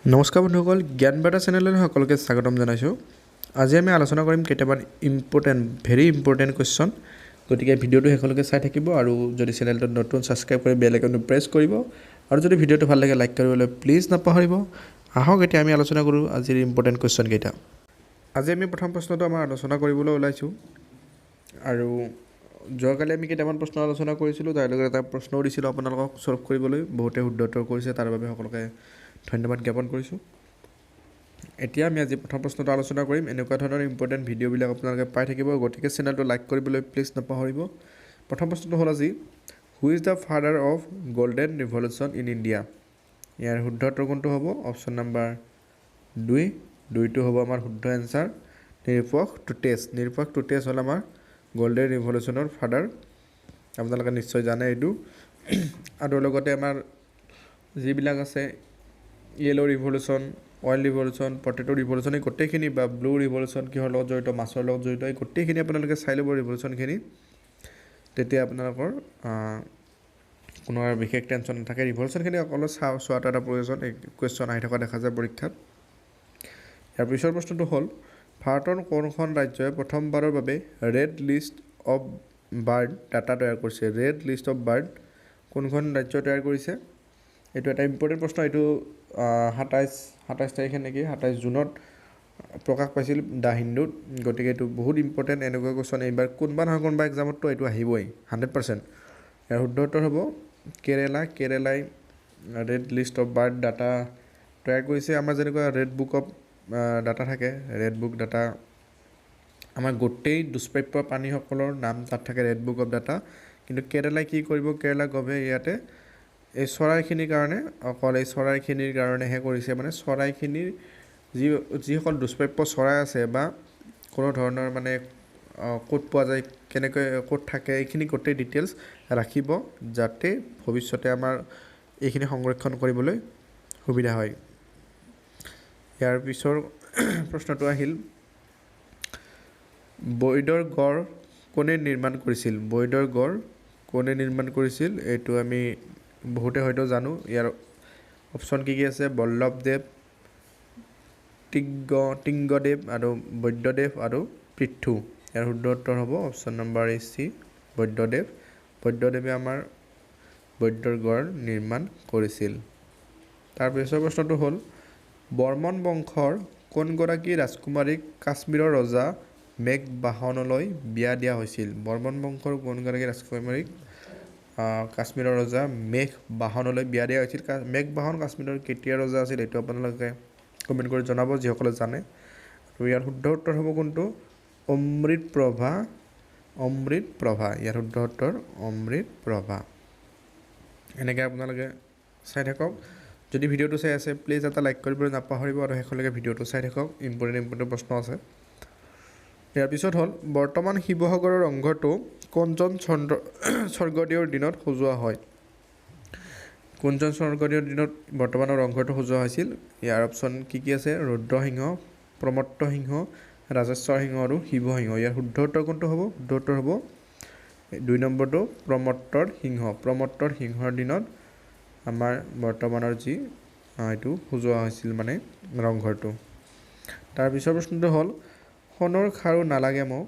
নমস্কাৰ বন্ধুসকল, জ্ঞান বাৰ্তা চেনেললৈ সকলোকে স্বাগতম জনাইছোঁ। আজি আমি আলোচনা কৰিম কেইটামান ভেৰি ইম্পৰ্টেণ্ট কুৱেশ্যন। গতিকে ভিডিঅ'টো শেষলৈকে চাই থাকিব আৰু যদি চেনেলটোত নতুন ছাবস্ক্ৰাইব কৰি বেল আইকনটো প্ৰেছ কৰিব আৰু যদি ভিডিঅ'টো ভাল লাগে লাইক কৰিবলৈ প্লিজ নাপাহৰিব। আহক এতিয়া আমি আলোচনা কৰোঁ আজিৰ ইম্পৰ্টেণ্ট কুৱেশ্যন কেইটা। আজি আমি প্ৰথম প্ৰশ্নটো আমাৰ আলোচনা কৰিবলৈ ওলাইছোঁ আৰু যোৱাকালি আমি কেইটামান প্ৰশ্ন আলোচনা কৰিছিলোঁ, তাৰ লগত এটা প্ৰশ্নও দিছিলোঁ আপোনালোকক ছল্ভ কৰিবলৈ। বহুতে শুদ্ধ উত্তৰ কৰিছে, তাৰ বাবে সকলোকে ধন্যবাদ জ্ঞাপন কৰিছোঁ। এতিয়া আমি আজি প্ৰথম প্ৰশ্নটো আলোচনা কৰিম। এনেকুৱা ধৰণৰ ইম্পৰ্টেণ্ট ভিডিঅ'বিলাক আপোনালোকে পাই থাকিব, গতিকে চেনেলটো লাইক কৰিবলৈ প্লিজ নাপাহৰিব। প্ৰথম প্ৰশ্নটো হ'ল আজি, who is the father of golden revolution in India? ইয়াৰ শুদ্ধ উত্তৰ কোনটো হ'ব? Option number 2। 2টো হ'ব আমাৰ শুদ্ধ এনচাৰ। নিৰপেক্ষ টুটেছ হ'ল আমাৰ গল্ডেন ৰিভলিউশ্যনৰ ফাদাৰ। আপোনালোকে নিশ্চয় জানে এইটো। আৰু লগতে আমাৰ যিবিলাক আছে yellow' revolution, oil revolution, potato revolution, এই গোটেইখিনি বা ব্লু ৰিভলিউশ্যন কিহৰ লগত জড়িত? মাছৰ লগত জড়িত। এই গোটেইখিনি আপোনালোকে চাই ল'ব ৰিভলিউশ্যনখিনি, তেতিয়া আপোনালোকৰ কোনো আৰু বিশেষ টেনশ্যন নাথাকে। ৰিভলিউশ্যনখিনি অকল চোৱাটো এটা প্ৰয়োজন। এই কুৱেশ্যন আহি থকা দেখা যায় পৰীক্ষাত। ইয়াৰ পিছৰ প্ৰশ্নটো হ'ল, ভাৰতৰ কোনখন ৰাজ্যই প্ৰথমবাৰৰ বাবে red list of bird data তৈয়াৰ কৰিছে? ৰেড লিষ্ট অফ বাৰ্ড কোনখন ৰাজ্যই তৈয়াৰ কৰিছে? এইটো এটা ইম্পৰ্টেণ্ট প্ৰশ্ন। এইটো 27 তাৰিখে নেকি, 27 জুনত প্ৰকাশ পাইছিল দ্য হিন্দুত। গতিকে এইটো বহুত ইম্পৰ্টেণ্ট। এনেকুৱা কুৱেশ্যন এইবাৰ কোনোবা নহয় কোনোবা এক্সামততো এইটো আহিবই 100%। ইয়াৰ শুদ্ধ উত্তৰ হ'ব কেৰেলাই red list of bird data তৈয়াৰ কৰিছে। আমাৰ যেনেকুৱা ৰেড বুক অফ ডাটা থাকে, ৰেড বুক ডাটা আমাৰ গোটেই দুষ্প্ৰাপ্য প্ৰাণীসকলৰ নাম তাত থাকে ৰেড বুক অফ ডাটা। কিন্তু কেৰেলাই কি কৰিব? কেৰেলা গভে ইয়াতে এই চৰাইখিনিৰ কাৰণে, অকল এই চৰাইখিনিৰ কাৰণেহে কৰিছে। মানে চৰাইখিনিৰ যিসকল দুষ্প্ৰাপ্য চৰাই আছে বা কোনো ধৰণৰ মানে ক'ত পোৱা যায়, কেনেকৈ ক'ত থাকে, এইখিনি গোটেই ডিটেইলছ ৰাখিব, যাতে ভৱিষ্যতে আমাৰ এইখিনি সংৰক্ষণ কৰিবলৈ সুবিধা হয়। ইয়াৰ পিছৰ প্ৰশ্নটো আহিল, বৈদৰ গড় কোনে নিৰ্মাণ কৰিছিল? বৈদৰ গড় কোনে নিৰ্মাণ কৰিছিল? এইটো আমি বহুতে হয়তো জানো। ইয়াৰ অপশ্যন কি আছে? বল্লভদেৱ, টিংগদেৱ আৰু বৈদ্যদেৱ আৰু পৃথু। ইয়াৰ শুদ্ধ উত্তৰ হ'ব অপশ্যন নম্বৰ চি, বৈদ্যদেৱ। বৈদ্যদেৱে আমাৰ বৈদ্যৰ গড় নিৰ্মাণ কৰিছিল। তাৰপিছৰ প্ৰশ্নটো হ'ল, বৰ্মন বংশৰ কোনগৰাকী ৰাজকুমাৰীক কাশ্মীৰৰ ৰজা মেঘবাহনলৈ বিয়া দিয়া হৈছিল? বৰ্মন বংশৰ কোনগৰাকী ৰাজকুমাৰীক কাশ্মীৰৰ ৰজা মেঘবাহনলৈ বিয়া দিয়া হৈছিল? মেঘবাহন কাশ্মীৰৰ কেতিয়া ৰজা আছিল? এইটো আপোনালোকে কমেণ্ট কৰি জনাব যিসকলে জানে। আৰু ইয়াৰ শুদ্ধ উত্তৰ হ'ব কোনটো? অমৃতপ্ৰভা। ইয়াৰ শুদ্ধ উত্তৰ অমৃতপ্ৰভা। এনেকৈ আপোনালোকে চাই থাকক। যদি ভিডিঅ'টো চাই আছে প্লিজ এটা লাইক কৰিবলৈ নাপাহৰিব আৰু শেষলৈকে ভিডিঅ'টো চাই থাকক। ইম্পৰ্টেণ্ট প্ৰশ্ন আছে। ইয়াৰ পিছত হ'ল, বৰ্তমান শিৱসাগৰৰ ৰংঘৰটো কোনজন স্বৰ্গদেউৰ দিনত সজোৱা হয়? কোনজন স্বৰ্গদেউৰ দিনত বৰ্তমানৰ ৰংঘৰটো সজোৱা হৈছিল? ইয়াৰ অপশ্যন কি আছে? ৰুদ্ৰসিংহ, প্ৰমত্ত সিংহ, ৰাজেশ্বৰ সিংহ আৰু শিৱসিংহ। ইয়াৰ শুদ্ধ উত্তৰ কোনটো হ'ব? শুদ্ধ উত্তৰ হ'ব 2 নম্বৰটো, প্ৰমত্তৰ সিংহৰ দিনত আমাৰ বৰ্তমানৰ যি এইটো সজোৱা হৈছিল মানে ৰংঘৰটো। তাৰপিছৰ প্ৰশ্নটো হ'ল, সোণৰ খাৰু নালাগে মোক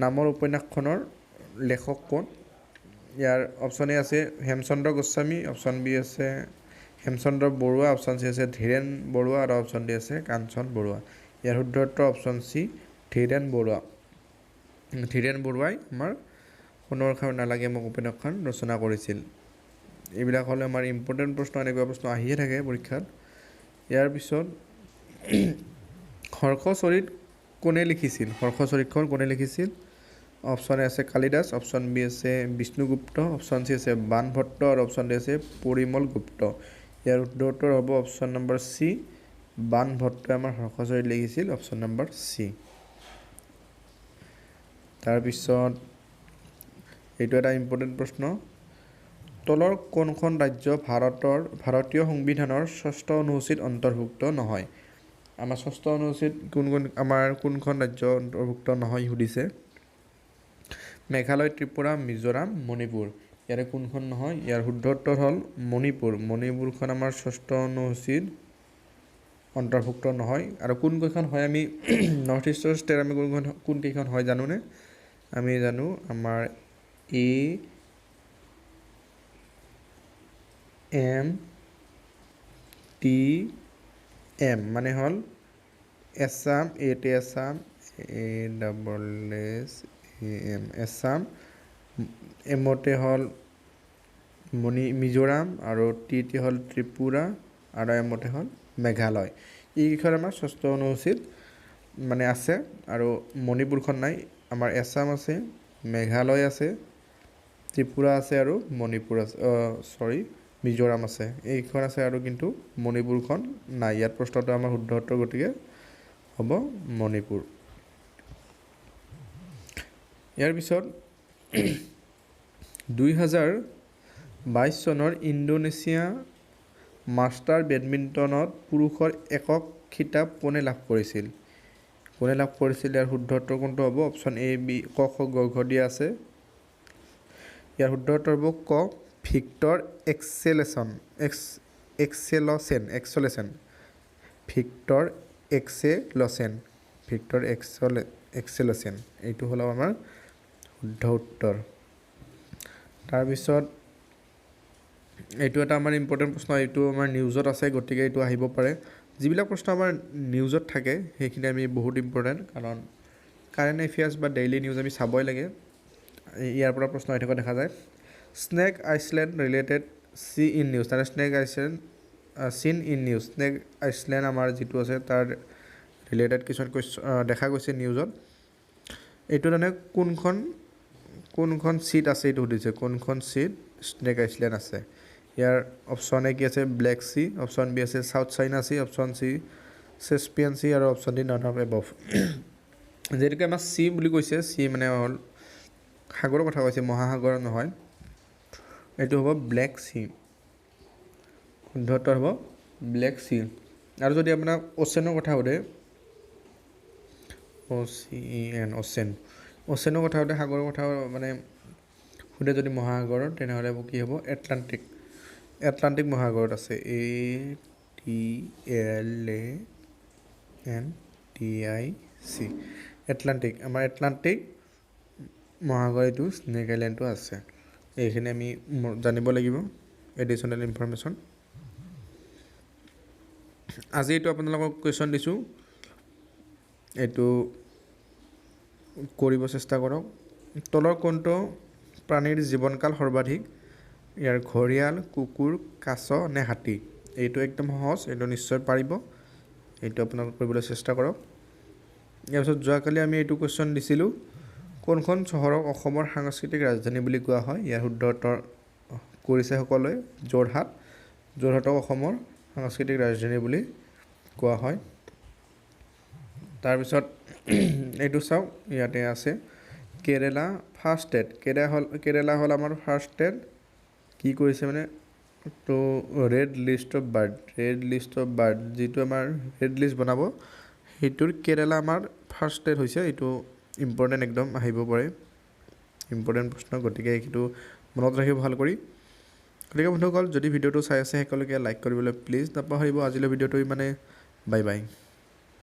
নামৰ উপন্যাসখনৰ লেখক কোন? ইয়াৰ অপশ্যন এ আছে হেমচন্দ্ৰ গোস্বামী, অপশ্যন বি আছে হেমচন্দ্ৰ বৰুৱা, অপশ্যন চি আছে ধীৰেন বৰুৱা আৰু অপশ্যন ডি আছে কাঞ্চন বৰুৱা। ইয়াৰ শুদ্ধ উত্তৰ অপশ্যন চি, ধীৰেন বৰুৱা। ধীৰেন বৰুৱাই আমাৰ সোণৰ খাৰু নালাগে মোক উপন্যাসখন ৰচনা কৰিছিল। এইবিলাক হ'লে আমাৰ ইম্পৰ্টেণ্ট প্ৰশ্ন। এনেকুৱা প্ৰশ্ন আহিয়ে থাকে পৰীক্ষাত। ইয়াৰ পিছত, হৰ্ষচৰিত কোনে লিখিছিল? হৰ্ষচৰিতখন কোনে লিখিছিল? অপশ্যন এ আছে কালিদাস, অপশ্যন বি আছে বিষ্ণুগুপ্ত, অপশ্যন চি আছে বাণভট্ট আৰু অপশ্যন ডি আছে পৰিমল গুপ্ত। ইয়াৰ শুদ্ধ উত্তৰ হ'ব অপশ্যন নম্বৰ চি, বাণভট্টই আমাৰ হৰ্ষচৰিত লিখিছিল, অপশ্যন নম্বৰ চি। তাৰপিছত এইটো এটা ইম্পৰ্টেণ্ট প্ৰশ্ন, তলৰ কোনখন ৰাজ্য ভাৰতীয় সংবিধানৰ 6ষ্ঠ অনুসূচীত অন্তৰ্ভুক্ত নহয়? আমাৰ 6ষ্ঠ অনুসূচীত কোনখন ৰাজ্য অন্তৰ্ভুক্ত নহয় সুধিছে। মেঘালয়, ত্ৰিপুৰা, মিজোৰাম, মণিপুৰ। ইয়াৰে কোনখন নহয়? ইয়াৰ শুদ্ধ উত্তৰ হ'ল মণিপুৰ। মণিপুৰখন আমাৰ 6ষ্ঠ অনুসূচীত অন্তৰ্ভুক্ত নহয় আৰু কোন কেইখন হয় আমি নৰ্থ ইষ্টৰ ষ্টেট আমি কোন কেইখন হয় জানোনে আমি জানো আমাৰ এ এম টি এম মানে হ'ল এছাম এতে Assam A double S A M Assam এমতে হ'ল মিজোৰাম আৰু টিতে হ'ল ত্ৰিপুৰা আৰু এমতে হ'ল মেঘালয় এইকেইখন আমাৰ ষষ্ঠ অনুসূচীত মানে আছে আৰু মণিপুৰখন নাই আমাৰ এছাম আছে মেঘালয় আছে ত্ৰিপুৰা আছে আৰু মণিপুৰ আছে মিজোৰাম আছে এইখন আছে আৰু কিন্তু মণিপুৰখন নাই ইয়াত প্ৰশ্নটো আমাৰ শুদ্ধ উত্তৰ গতিকে হ'ব মণিপুৰ ইয়াৰ পিছত 2022 চনৰ ইণ্ডোনেছিয়া মাষ্টাৰ বেডমিণ্টনত পুৰুষৰ একক খিতাপ কোনে লাভ কৰিছিল ইয়াৰ শুদ্ধ উত্তৰ কোনটো হ'ব অপশ্যন এ বি ক খ গ ঘ দিয়া আছে ইয়াৰ শুদ্ধ উত্তৰ হ'ব ক ভিক্টৰ এক্সেলচন এইটো হ'ল আমাৰ শুদ্ধ উত্তৰ তাৰপিছত এইটো এটা আমাৰ ইম্পৰ্টেণ্ট প্ৰশ্ন এইটো আমাৰ নিউজত আছে গতিকে এইটো আহিব পাৰে যিবিলাক প্ৰশ্ন আমাৰ নিউজত থাকে সেইখিনি আমি বহুত ইম্পৰ্টেণ্ট কাৰণ কাৰেণ্ট এফেয়াৰ্ছ বা ডেইলি নিউজ আমি চাবই লাগে ইয়াৰ পৰা প্ৰশ্ন আহি থকা দেখা যায় snake island related seen in news তাৰ snake island seen in news snake island আমাৰ যিটো আছে তাৰ ৰিলেটেড কিছুমান দেখা গৈছে নিউজত এইটো মানে কোনখন চিট আছে এইটো সুধিছে কোনখন চিট স্নেক আইচলেণ্ড আছে ইয়াৰ অপশ্যন এ কি আছে ব্লেক চি অপশ্যন বি আছে South China Sea option C Caspian Sea আৰু option D none of above যেনেকৈ আমাৰ চি বুলি কৈছে চি মানে হ'ল সাগৰৰ কথা কৈছে মহাসাগৰ নহয় এইটো হ'ব ব্লেক চি শুদ্ধ উত্তৰ হ'ব ব্লেক চি আৰু যদি আপোনাক অ'চেনৰ কথা সোধে অ'চেনৰ কথা সোধে সাগৰৰ কথা মানে সোধে যদি মহাসাগৰৰ তেনেহ'লে কি হ'ব এটলাণ্টিক মহাসাগৰত আছে ATLANTIC আমাৰ এটলাণ্টিক মহাসাগৰ এইটো স্নেক আইলেণ্ডটো আছে এইখিনি আমি জানিব লাগিব এডিশ্যনেল ইনফৰমেশ্যন আজি এইটো আপোনালোকক কুৱেশ্যন দিছোঁ এইটো কৰিব চেষ্টা কৰক তলৰ কোনটো প্ৰাণীৰ জীৱনকাল সৰ্বাধিক ইয়াৰ ঘৰিয়াল কুকুৰ কাছ নে হাতী এইটো একদম সহজ এইটো নিশ্চয় পাৰিব এইটো আপোনালোকে কৰিবলৈ চেষ্টা কৰক ইয়াৰ পিছত যোৱাকালি আমি এইটো কুৱেশ্যন দিছিলোঁ কোনখন চহৰক অসমৰ সাংস্কৃতিক ৰাজধানী বুলি কোৱা হয় ইয়াৰ শুদ্ধ উত্তৰ কৰিছে সকলোৱে যোৰহাটক অসমৰ সাংস্কৃতিক ৰাজধানী বুলি কোৱা হয় তাৰপিছত এইটো চাওক ইয়াতে আছে কেৰেলা ফাৰ্ষ্ট ষ্টেট কেৰেলা হ'ল আমাৰ ফাৰ্ষ্ট ষ্টেট কি কৰিছে মানে তো ৰেড লিষ্ট অফ বাৰ্ড যিটো আমাৰ ৰেড লিষ্ট বনাব সেইটোৰ কেৰেলা আমাৰ ফাৰ্ষ্ট ষ্টেট হৈছে এইটো ইম্পৰ্টেণ্ট একদম আহিব পাৰে ইম্পৰ্টেণ্ট প্ৰশ্ন গতিকে সেইটো মনত ৰাখিব ভাল কৰি গতিকে বন্ধুসকল যদি ভিডিঅ'টো চাই আছে সকলোকে লাইক কৰিবলৈ প্লিজ নাপাহৰিব আজিলৈ ভিডিঅ'টো মানে বাই